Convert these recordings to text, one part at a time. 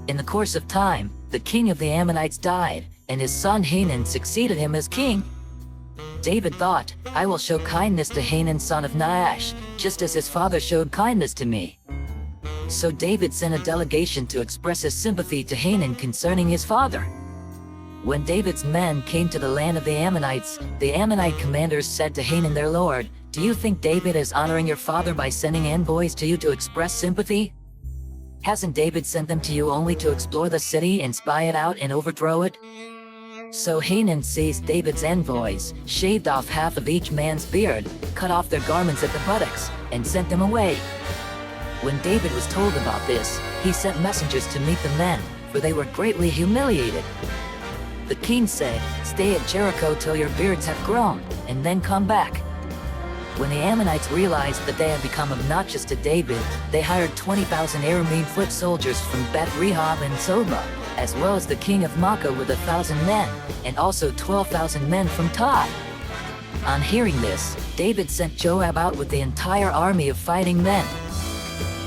In the course of time, the king of the Ammonites died, and his son Hanun succeeded him as king. David thought, I will show kindness to Hanun son of Nahash, just as his father showed kindness to me. So David sent a delegation to express his sympathy to Hanun concerning his father. When David's men came to the land of the Ammonites, the Ammonite commanders said to Hanun their lord, Do you think David is honoring your father by sending envoys to you to express sympathy? Hasn't David sent them to you only to explore the city and spy it out and overthrow it? So Hanun seized David's envoys, shaved off half of each man's beard, cut off their garments at the buttocks, and sent them away. When David was told about this, he sent messengers to meet the men, for they were greatly humiliated. The king said, Stay at Jericho till your beards have grown, and then come back. When the Ammonites realized that they had become obnoxious to David, they hired 20,000 Aramean foot soldiers from Beth-rehob and Zobah, as well as the king of Makkah with 1,000 men, and also 12,000 men from Tob. On hearing this, David sent Joab out with the entire army of fighting men.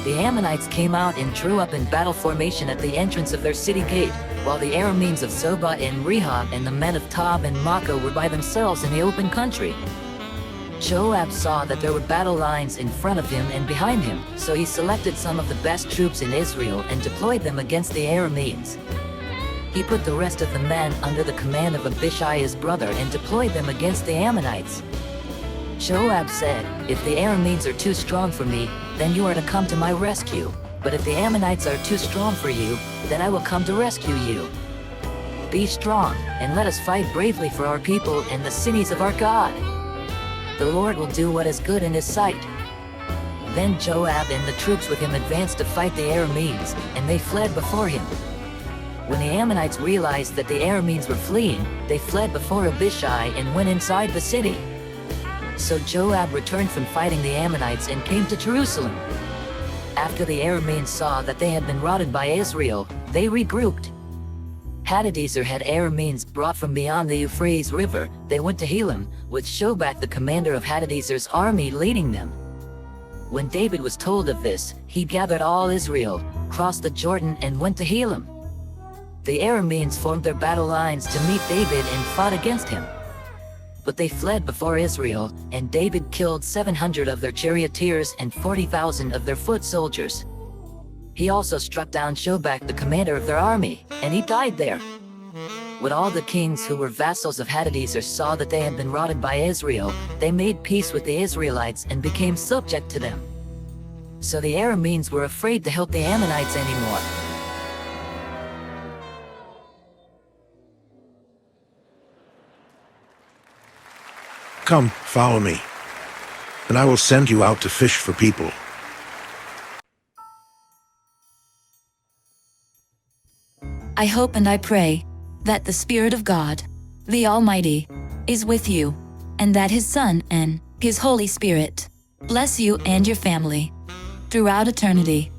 The Ammonites came out and drew up in battle formation at the entrance of their city gate, while the Arameans of Zobah and Rehob and the men of Tob and Makkah were by themselves in the open country. Joab saw that there were battle lines in front of him and behind him, so he selected some of the best troops in Israel and deployed them against the Arameans. He put the rest of the men under the command of Abishai his brother and deployed them against the Ammonites. Joab said, If the Arameans are too strong for me, then you are to come to my rescue. But if the Ammonites are too strong for you, then I will come to rescue you. Be strong, and let us fight bravely for our people and the cities of our God. The Lord will do what is good in his sight. Then Joab and the troops with him advanced to fight the Arameans, and they fled before him. When the Ammonites realized that the Arameans were fleeing, they fled before Abishai and went inside the city. So Joab returned from fighting the Ammonites and came to Jerusalem. After the Arameans saw that they had been routed by Israel, they regrouped. Hadadezer had Arameans brought from beyond the Euphrates River. They went to Helam, with Shobach the commander of Hadadezer's army leading them. When David was told of this, he gathered all Israel, crossed the Jordan and went to Helam. The Arameans formed their battle lines to meet David and fought against him. But they fled before Israel, and David killed 700 of their charioteers and 40,000 of their foot soldiers. He also struck down Shobach the commander of their army, and he died there. When all the kings who were vassals of Hadadezer saw that they had been routed by Israel, they made peace with the Israelites and became subject to them. So the Arameans were afraid to help the Ammonites anymore. Come, follow me, and I will send you out to fish for people. I hope and I pray that the Spirit of God, the Almighty, is with you, and that His Son and His Holy Spirit bless you and your family throughout eternity.